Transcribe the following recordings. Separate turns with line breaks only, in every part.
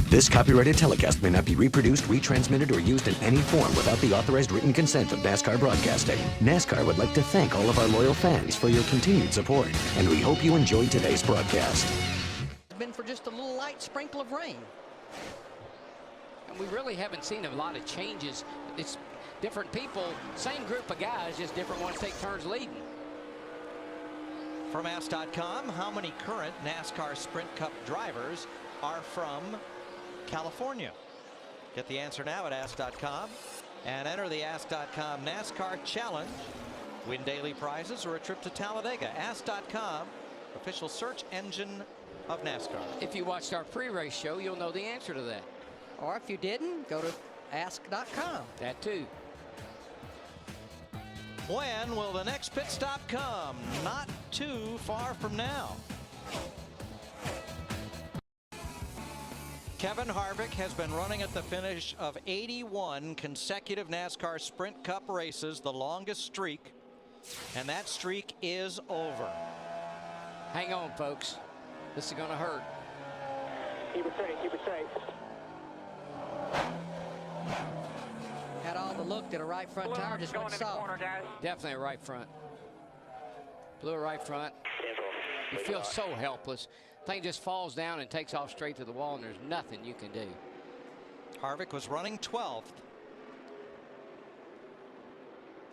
This copyrighted telecast may not be reproduced, retransmitted, or used in any form without the authorized written consent of NASCAR Broadcasting. NASCAR would like to thank all of our loyal fans for your continued support, and we hope you enjoyed today's broadcast.
It's been for just a little light sprinkle of rain.
And we really haven't seen a lot of changes. It's different people, same group of guys, just different ones take turns leading.
From Ask.com, how many current NASCAR Sprint Cup drivers are from California? Get the answer now at Ask.com and enter the Ask.com NASCAR Challenge. Win daily prizes or a trip to Talladega. Ask.com, official search engine of NASCAR.
If you watched our pre-race show, you'll know the answer to that.
Or if you didn't, go to Ask.com.
That too.
When will the next pit stop come? Not too far from now. Kevin Harvick has been running at the finish of 81 consecutive NASCAR Sprint Cup races, the longest streak, and that streak is over.
Hang on, folks. This is going to hurt.
Keep it safe, keep it safe.
Had all the look that a right front tire just went soft.
Definitely a right front. Blew a right front. You feel so helpless. Thing just falls down and takes off straight to the wall, and there's nothing you can do.
Harvick was running 12th.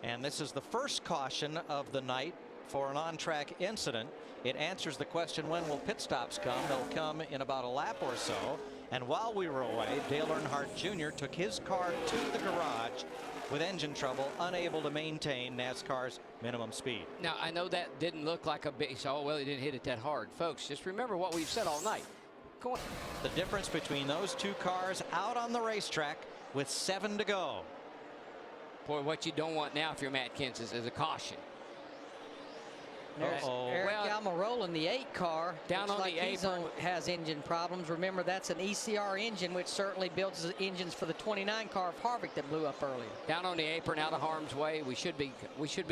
And this is the first caution of the night for an on-track incident. It answers the question, when will pit stops come? They'll come in about a lap or so. And while we were away, Dale Earnhardt Jr. took his car to the garage with engine trouble, unable to maintain NASCAR's minimum speed.
Now, I know that didn't look like a big, oh, well, he didn't hit it that hard. Folks, just remember what we've said all night. Go on.
The difference between those two cars out on the racetrack with 7 to go.
Boy, what you don't want now if you're Matt Kenseth is a caution.
There's Eric Almirola in the 8 car.
Down on
like
the apron.
Has engine problems. Remember, that's an ECR engine, which certainly builds the engines for the 29 car of Harvick that blew up earlier.
Down on the apron, out of harm's way. We should be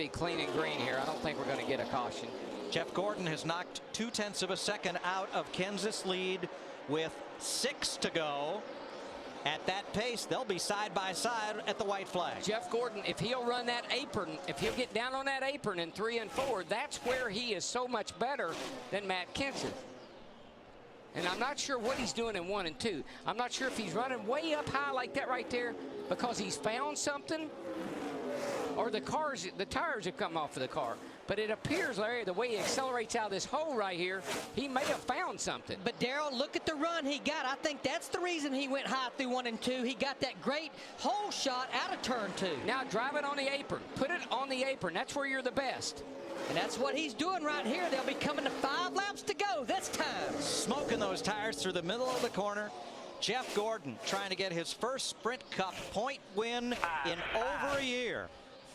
clean and green here. I don't think we're going to get a caution.
Jeff Gordon has knocked 0.2 of a second out of Kenseth's lead with 6 to go. At that pace, they'll be side by side at the white flag.
Jeff Gordon, if he'll run that apron, if he'll get down on that apron in 3 and 4, that's where he is so much better than Matt Kenseth. And I'm not sure what he's doing in 1 and 2. I'm not sure if he's running way up high like that right there because he's found something, or the tires have come off of the car. But it appears, Larry, the way he accelerates out of this hole right here, he may have found something.
But Darrell, look at the run he got. I think that's the reason he went high through 1 and 2. He got that great hole shot out of turn 2.
Now drive it on the apron. Put it on the apron. That's where you're the best.
And that's what he's doing right here. They'll be coming to 5 laps to go this time.
Smoking those tires through the middle of the corner. Jeff Gordon trying to get his first Sprint Cup point win in over a year.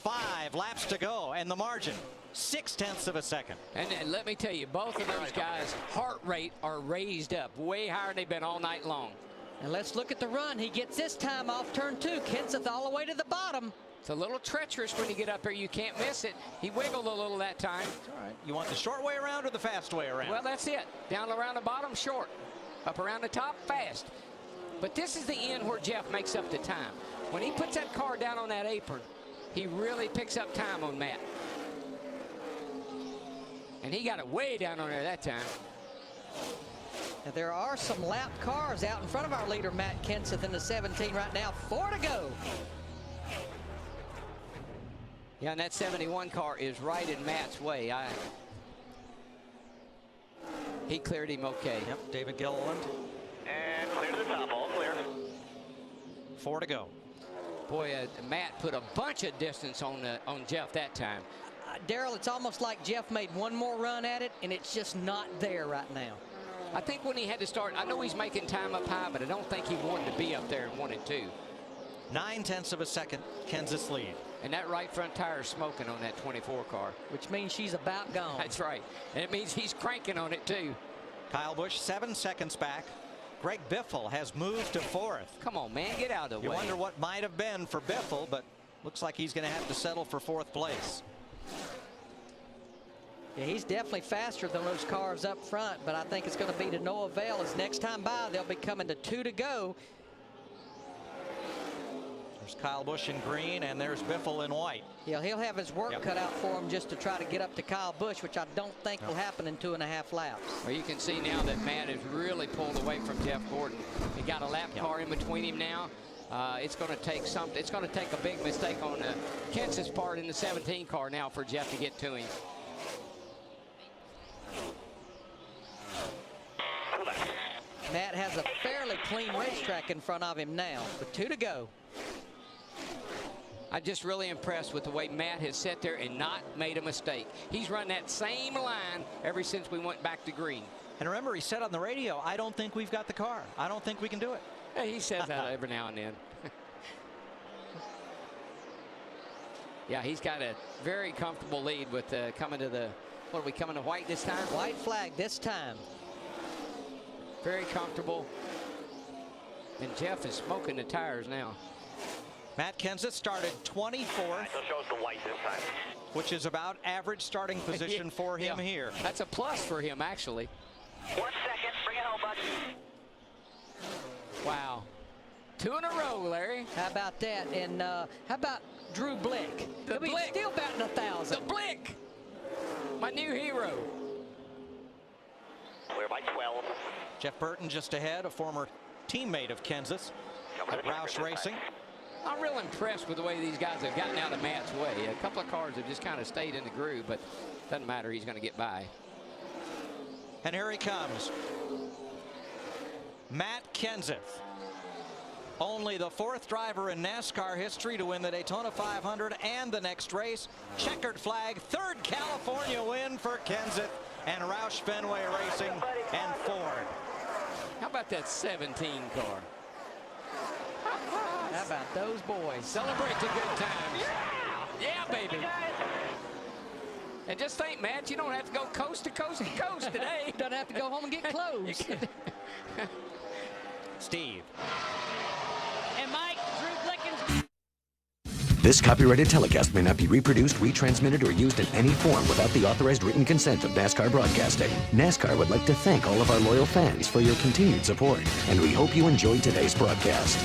5 laps to go, and the margin, 0.6 of a second.
And let me tell you, both of those guys' heart rate are raised up way higher than they've been all night long.
And let's look at the run. He gets this time off turn 2. Kenseth all the way to the bottom.
It's a little treacherous when you get up there. You can't miss it. He wiggled a little that time.
All right. You want the short way around or the fast way around?
Well, that's it. Down around the bottom, short. Up around the top, fast. But this is the end where Jeff makes up the time. When he puts that car down on that apron, he really picks up time on Matt. And he got it way down on there that time.
Now, there are some lapped cars out in front of our leader, Matt Kenseth, in the 17 right now. 4 to go.
Yeah, and that 71 car is right in Matt's way. He cleared him okay.
Yep, David Gilliland.
And clear to the top, all clear.
4 to go.
Boy, Matt put a bunch of distance on Jeff that time.
Darrell, it's almost like Jeff made one more run at it, and it's just not there right now.
I think when he had to start, I know he's making time up high, but I don't think he wanted to be up there in 1 and 2.
0.9 of a second, Kenseth's lead.
And that right front tire is smoking on that 24 car.
Which means she's about gone.
That's right. And it means he's cranking on it, too.
Kyle Busch 7 seconds back. Greg Biffle has moved to 4th.
Come on, man, get out of the
You
way.
wonder what might have been for Biffle, but looks like he's going to have to settle for 4th place.
Yeah, he's definitely faster than those cars up front, but I think it's going to be to no avail, as next time by they'll be coming to 2 to go.
There's Kyle Busch in green, and there's Biffle in white.
Yeah, he'll have his work cut out for him just to try to get up to Kyle Busch, which I don't think will happen in 2.5 laps.
Well, you can see now that Matt has really pulled away from Jeff Gordon. He got a lap car in between him now. It's going to take something. It's going to take a big mistake on Kenseth's part in the 17 car now for Jeff to get to him.
Matt has a fairly clean racetrack in front of him now, with 2 to go.
I'm just really impressed with the way Matt has sat there and not made a mistake. He's run that same line ever since we went back to green.
And remember, he said on the radio, I don't think we've got the car. I don't think we can do it.
Yeah, he says that every now and then. Yeah, he's got a very comfortable lead with coming to the, what are we coming to white this time?
White flag this time.
Very comfortable. And Jeff is smoking the tires now.
Matt Kenseth started 24th.
He'll show us the white this time.
Which is about average starting position for him here.
That's a plus for him, actually.
1 second. Bring it home, buddy.
Wow. 2 in a row, Larry.
How about that? And how about Drew Blick?
The
He'll be
Blick.
still batting 1,000.
The Blick. My new hero.
Clear by 12.
Jeff Burton just ahead, a former teammate of Kenseth's at Roush Racing.
I'm real impressed with the way these guys have gotten out of Matt's way. A couple of cars have just kind of stayed in the groove, but doesn't matter. He's going to get by.
And here he comes. Matt Kenseth. Only the 4th driver in NASCAR history to win the Daytona 500 and the next race. Checkered flag, 3rd California win for Kenseth and Roush Fenway Racing and Ford.
How about that 17 car?
How about those boys?
Celebrate the good times. Yeah, baby. And just think, Matt, you don't have to go coast to coast to coast today.
Don't have to go home and get clothes.
Steve.
And Mike, Drew Blickens.
This copyrighted telecast may not be reproduced, retransmitted, or used in any form without the authorized written consent of NASCAR Broadcasting. NASCAR would like to thank all of our loyal fans for your continued support, and we hope you enjoyed today's broadcast.